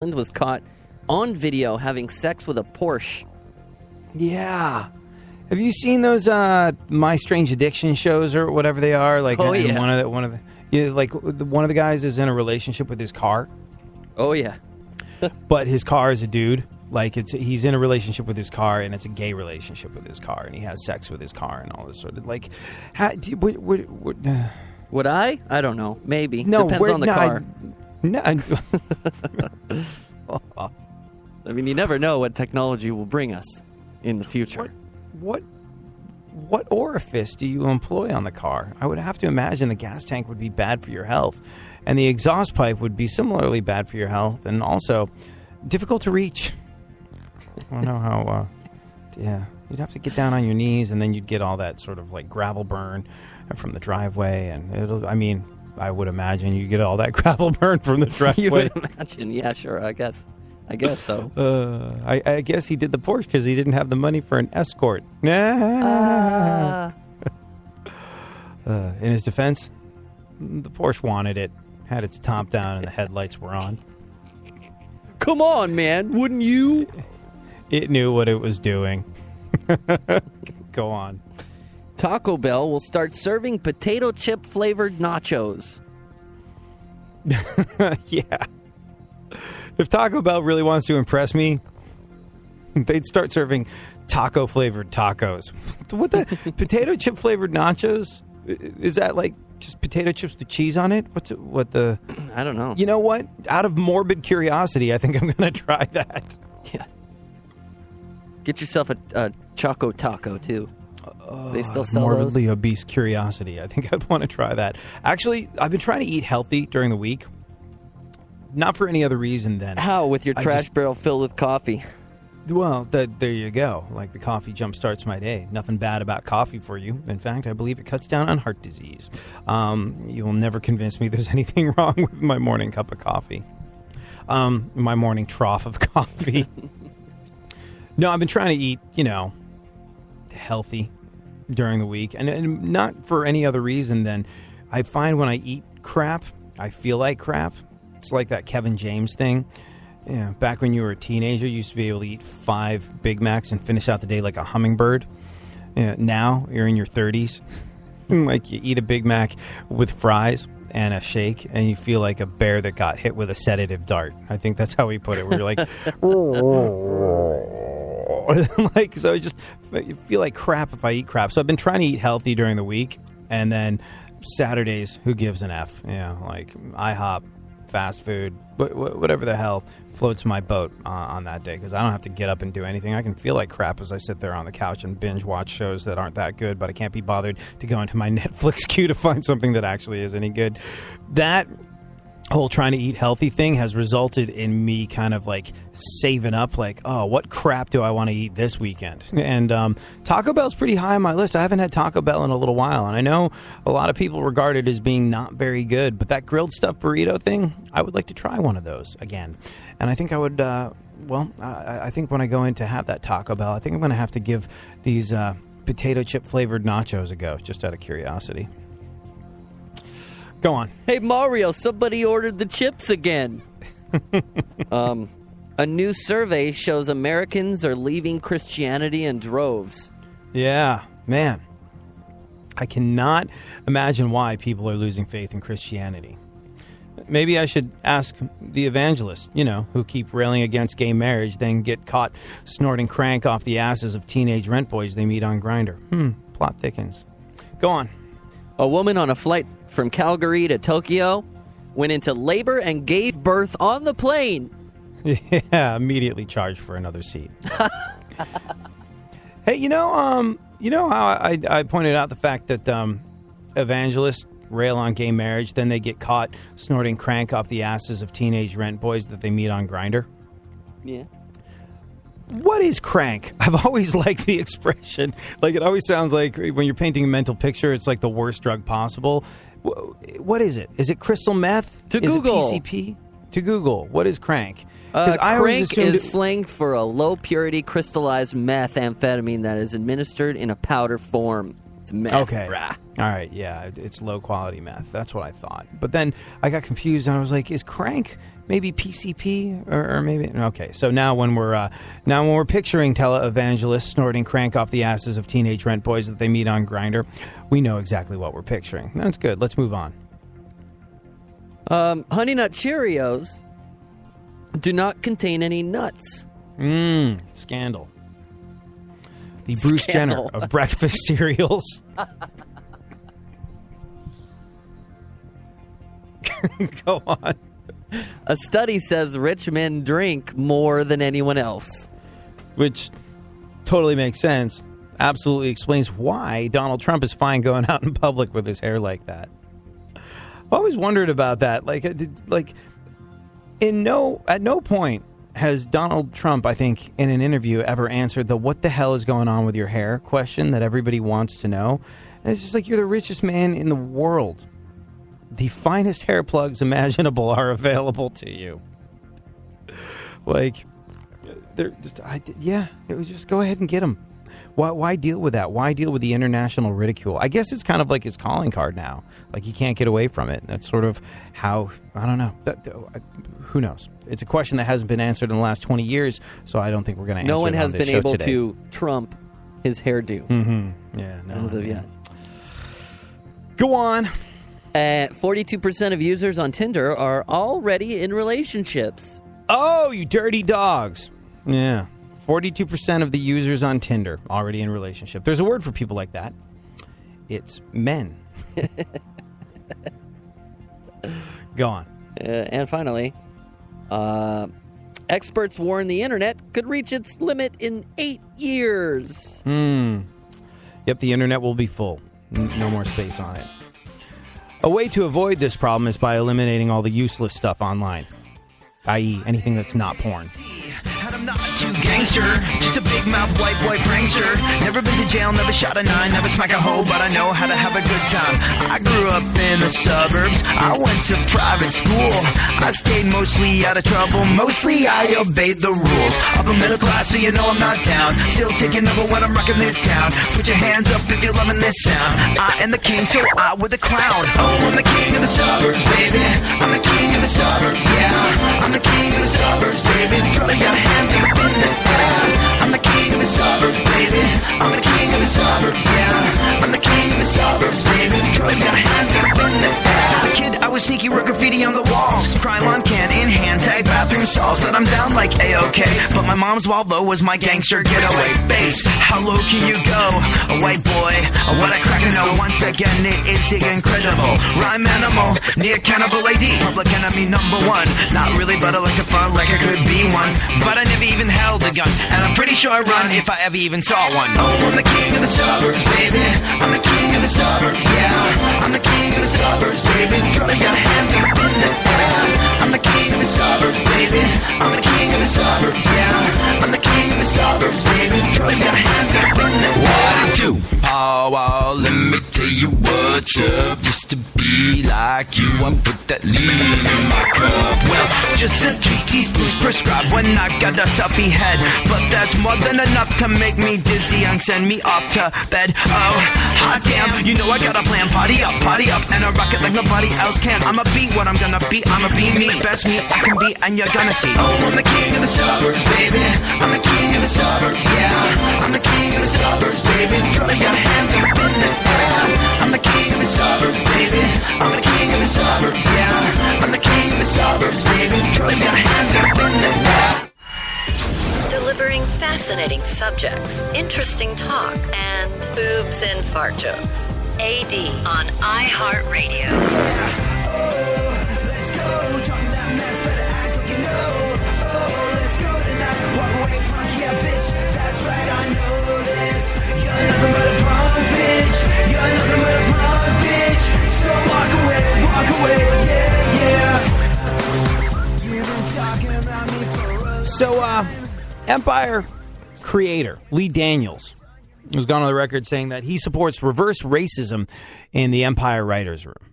was caught on video having sex with a Porsche. Yeah. Have you seen those My Strange Addiction shows or whatever they are? Like, oh yeah. One of the guys is in a relationship with his car. Oh yeah. But his car is a dude. Like he's in a relationship with his car, and it's a gay relationship with his car, and he has sex with his car and all this sort of like. Would I? I don't know. Maybe. No, depends on the car. No. I mean, you never know what technology will bring us in the future. What orifice do you employ on the car? I would have to imagine the gas tank would be bad for your health, and the exhaust pipe would be similarly bad for your health, and also difficult to reach. I don't know how. Yeah, you'd have to get down on your knees, and then you'd get all that sort of like gravel burn from the driveway, and I would imagine you get all that gravel burn from the driveway. You would imagine, yeah, sure. I guess so. I guess he did the Porsche because he didn't have the money for an Escort. In his defense, the Porsche wanted it, had its top down, and the headlights were on. Come on, man, wouldn't you? It knew what it was doing. Go on. Taco Bell will start serving potato chip flavored nachos. Yeah. If Taco Bell really wants to impress me, they'd start serving taco flavored tacos. What the potato chip flavored nachos? Is that like just potato chips with cheese on it? I don't know. You know what? Out of morbid curiosity, I think I'm going to try that. Yeah. Get yourself a Choco Taco too. They still sell morbidly those? Obese curiosity. I think I'd want to try that. Actually, I've been trying to eat healthy during the week. Not for any other reason than... How? With your trash barrel filled with coffee? Well, there you go. Like the coffee jumpstarts my day. Nothing bad about coffee for you. In fact, I believe it cuts down on heart disease. You will never convince me there's anything wrong with my morning cup of coffee. My morning trough of coffee. No, I've been trying to eat, healthy during the week. And not for any other reason than I find when I eat crap, I feel like crap. It's like that Kevin James thing. Yeah, back when you were a teenager, you used to be able to eat 5 Big Macs and finish out the day like a hummingbird. Now, you're in your 30s. Like, you eat a Big Mac with fries and a shake, and you feel like a bear that got hit with a sedative dart. I think that's how we put it. We're like... so I just feel like crap if I eat crap. So I've been trying to eat healthy during the week, and then Saturdays, who gives an F? Like IHOP, fast food, whatever the hell floats my boat on that day, because I don't have to get up and do anything. I can feel like crap as I sit there on the couch and binge watch shows that aren't that good, but I can't be bothered to go into my Netflix queue to find something that actually is any good. That whole trying to eat healthy thing has resulted in me kind of like saving up, like, oh, what crap do I want to eat this weekend? And Taco Bell's pretty high on my list. I haven't had Taco Bell in a little while, and I know a lot of people regard it as being not very good, but that grilled stuffed burrito thing, I would like to try one of those again. And I think I would, I think when I go in to have that Taco Bell, I think I'm going to have to give these potato chip flavored nachos a go, just out of curiosity. Go on. Hey, Mario, somebody ordered the chips again. A new survey shows Americans are leaving Christianity in droves. Yeah, man. I cannot imagine why people are losing faith in Christianity. Maybe I should ask the evangelists, who keep railing against gay marriage, then get caught snorting crank off the asses of teenage rent boys they meet on Grindr. Plot thickens. Go on. A woman on a flight from Calgary to Tokyo went into labor and gave birth on the plane. Yeah, immediately charged for another seat. Hey, you know how I pointed out the fact that evangelists rail on gay marriage, then they get caught snorting crank off the asses of teenage rent boys that they meet on Grindr? Yeah. What is crank? I've always liked the expression. Like, it always sounds like when you're painting a mental picture, it's like the worst drug possible. What is it? Is it crystal meth? To Google. Is it PCP? To Google. What is crank? Crank is slang for a low-purity crystallized methamphetamine that is administered in a powder form. It's meth, Okay. brah. All right, yeah, it's low-quality meth. That's what I thought. But then I got confused, and I was like, is crank maybe PCP? Or maybe... Okay, so now when we're picturing televangelists snorting crank off the asses of teenage rent boys that they meet on Grindr, we know exactly what we're picturing. That's good. Let's move on. Honey Nut Cheerios do not contain any nuts. Scandal. The Bruce Scandal. Jenner of breakfast cereals. Go on. A study says rich men drink more than anyone else. Which totally makes sense. Absolutely explains why Donald Trump is fine going out in public with his hair like that. I've always wondered about that. At no point has Donald Trump, I think, in an interview ever answered the "what the hell is going on with your hair" question that everybody wants to know. And it's just like, you're the richest man in the world. The finest hair plugs imaginable are available to you. It was just go ahead and get them. Why deal with that? Why deal with the international ridicule? I guess it's kind of like his calling card now. Like, he can't get away from it. That's sort of how, I don't know. Who knows? It's a question that hasn't been answered in the last 20 years, so I don't think we're going to answer it. No one on has this been show able today. to trump his hairdo. Mm-hmm. Yeah, no. As of yet. Go on. 42% of users on Tinder are already in relationships. Oh, you dirty dogs. Yeah. 42% of the users on Tinder already in relationship. There's a word for people like that. It's men. Go on. And finally, experts warn the internet could reach its limit in 8 years. Yep, the internet will be full. No more space on it. A way to avoid this problem is by eliminating all the useless stuff online, i.e. anything that's not porn. And I'm not too gangster, just a big mouth white boy prankster. Never been to jail, never shot a 9, never smack a hoe, but I know how to have a good time. I grew up in the suburbs, I went to private school. I stayed mostly out of trouble, mostly I obeyed the rules. Upper middle class, so you know I'm not down. Still taking over when I'm rocking this town. Put your hands up if you're loving this sound. I am the king, so I with the clown. Oh, I'm the king of the suburbs, baby. I'm the king of the suburbs, yeah. I'm the king of the suburbs, baby. Throw your hands up in the air. I'm the king of the suburbs, baby. I'm the king of the suburbs, yeah. I'm the king of the suburbs, baby. Throw your hands up in the air. As a kid, I was sneaky, wrote graffiti on the walls. Krylon can in hand, tag bathroom stalls. That I'm down like A-OK. But my mom's Waldo was my gangster getaway. Bass, how low can you go? A white boy, what I crack a know. Once again, it is the incredible rhyme animal, near cannibal AD. Public enemy number 1. Not really, but I like to fun like I could be one. But I never even held a gun, and I'm pretty sure I'd run if I ever even saw one. Oh, I'm the king of the suburbs, baby. I'm the king of the suburbs, yeah. I'm the king of the suburbs, baby. Throw your hands up in the air. I'm the king of the suburbs, baby. I'm the king of the suburbs, yeah. I'm the king of the suburbs, baby. Throw your hands up in the air. What I do? Oh, let me tell you what's up. Just to be like you, I put that lean in my cup. Well, just a 2 teaspoons prescribed when I got a selfie head. But that's more than enough to make me dizzy and send me off to bed. Oh, hot damn, you know I got a plan. Party up, and I rock it like nobody else can. I'ma be what I'm gonna be, I'ma be me, best me I can be, and you're gonna see. Oh, I'm the king of the suburbs, baby. I'm the king of the suburbs, yeah. I'm the king of the suburbs, baby. Throw your hands up in the air. I'm the king of the suburbs, baby. I'm the king of the suburbs, yeah. I'm the king of the suburbs, baby. Throw your hands up in the air. Delivering fascinating subjects, interesting talk, and boobs and fart jokes. AD on iHeartRadio. Let's go, talking that mess, better act like you know. Oh, let's go tonight, walk away, punk, yeah, bitch. That's right, I know this. You're nothing but a punk, bitch. You're nothing but a punk, bitch. So walk away, yeah. You've been talking about me for a So, Empire creator Lee Daniels has gone on the record saying that he supports reverse racism in the Empire writers' room.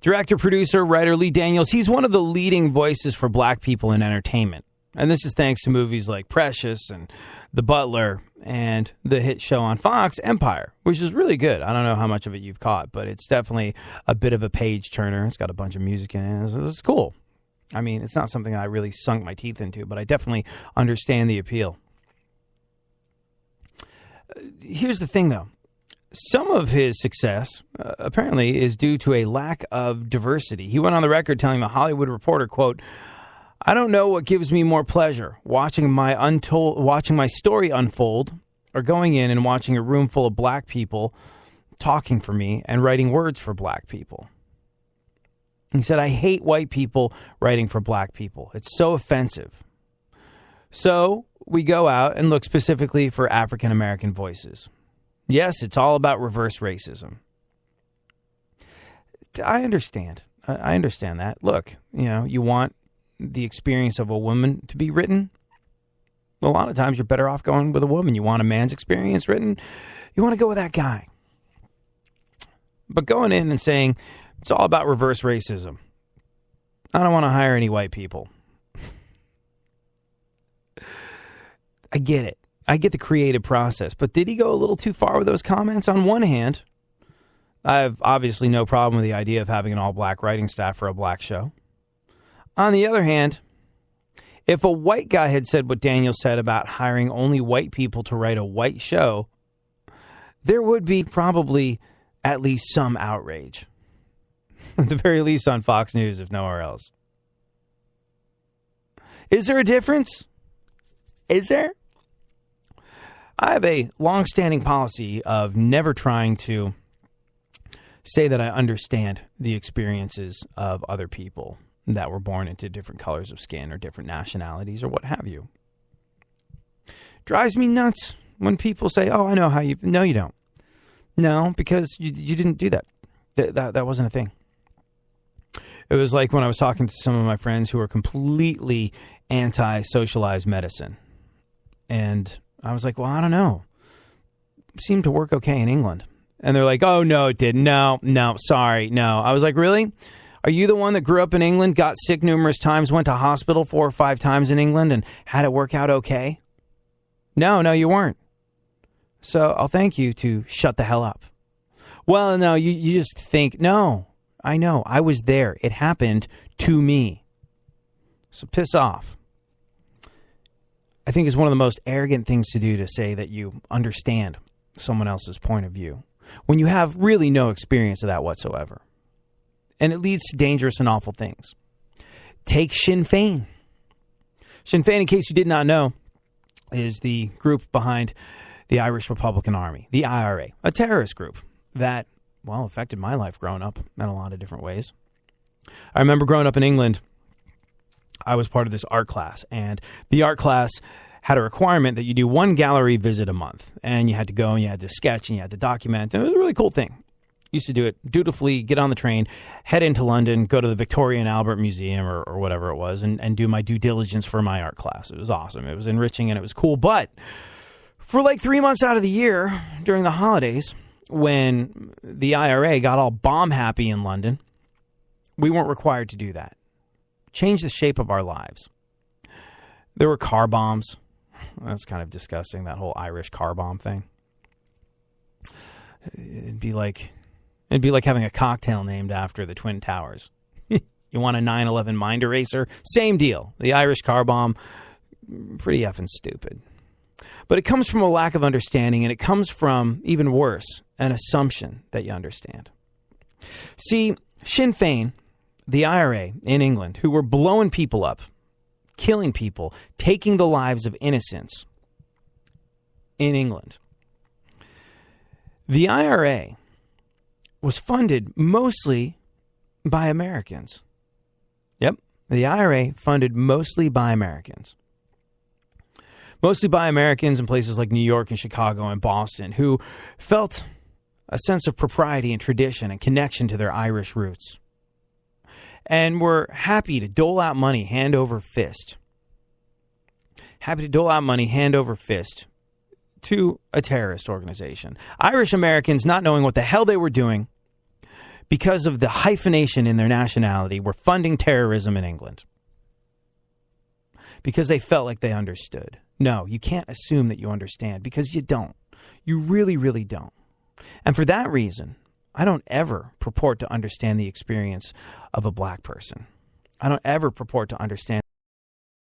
Director, producer, writer Lee Daniels, he's one of the leading voices for black people in entertainment. And this is thanks to movies like Precious and The Butler and the hit show on Fox, Empire, which is really good. I don't know how much of it you've caught, but it's definitely a bit of a page turner. It's got a bunch of music in it. It's cool. I mean, it's not something I really sunk my teeth into, but I definitely understand the appeal. Here's the thing, though. Some of his success, apparently, is due to a lack of diversity. He went on the record telling the Hollywood Reporter, quote, "I don't know what gives me more pleasure, watching my story unfold, or going in and watching a room full of black people talking for me and writing words for black people." He said, "I hate white people writing for black people. It's so offensive. So we go out and look specifically for African American voices. Yes, it's all about reverse racism." I understand. I understand that. Look, you want the experience of a woman to be written. A lot of times you're better off going with a woman. You want a man's experience written, you want to go with that guy. But going in and saying, it's all about reverse racism, I don't want to hire any white people. I get it. I get the creative process. But did he go a little too far with those comments? On one hand, I have obviously no problem with the idea of having an all-black writing staff for a black show. On the other hand, if a white guy had said what Daniel said about hiring only white people to write a white show, there would be probably at least some outrage. At the very least on Fox News, if nowhere else. Is there a difference? Is there? I have a long-standing policy of never trying to say that I understand the experiences of other people that were born into different colors of skin or different nationalities or what have you. Drives me nuts when people say, "Oh, I know how you..." No, you don't. No, because you didn't do that. That wasn't a thing. It was like when I was talking to some of my friends who are completely anti-socialized medicine. And I was like, well, I don't know. It seemed to work okay in England. And they're like, oh, no, it didn't. No, sorry, no. I was like, really? Are you the one that grew up in England, got sick numerous times, went to hospital 4 or 5 times in England, and had it work out okay? No, you weren't. So I'll thank you to shut the hell up. Well, no, you just think, no, I know, I was there. It happened to me. So piss off. I think it's one of the most arrogant things to do to say that you understand someone else's point of view when you have really no experience of that whatsoever. And it leads to dangerous and awful things. Take Sinn Féin. Sinn Féin, in case you did not know, is the group behind the Irish Republican Army, the IRA, a terrorist group that, well, affected my life growing up in a lot of different ways. I remember growing up in England, I was part of this art class, and the art class had a requirement that you do 1 gallery visit a month, and you had to go and you had to sketch and you had to document. And it was a really cool thing. Used to do it dutifully, get on the train, head into London, go to the Victoria and Albert Museum or whatever it was, and do my due diligence for my art class. It was awesome. It was enriching and it was cool. But for like 3 months out of the year, during the holidays, when the IRA got all bomb happy in London, we weren't required to do that. Changed the shape of our lives. There were car bombs. That's kind of disgusting, that whole Irish car bomb thing. It'd be like having a cocktail named after the Twin Towers. You want a 9/11 mind eraser? Same deal. The Irish car bomb, pretty effing stupid. But it comes from a lack of understanding, and it comes from, even worse, an assumption that you understand. See, Sinn Féin, the IRA in England, who were blowing people up, killing people, taking the lives of innocents in England. The IRA was funded mostly by Americans. Yep, the IRA funded mostly by Americans. Mostly by Americans in places like New York and Chicago and Boston who felt a sense of propriety and tradition and connection to their Irish roots. And were happy to dole out money hand over fist. Happy to dole out money hand over fist to a terrorist organization. Irish Americans, not knowing what the hell they were doing because of the hyphenation in their nationality, were funding terrorism in England. because they felt like they understood. No, you can't assume that you understand because you don't. You really, really don't. And for that reason, I don't ever purport to understand the experience of a black person. I don't ever purport to understand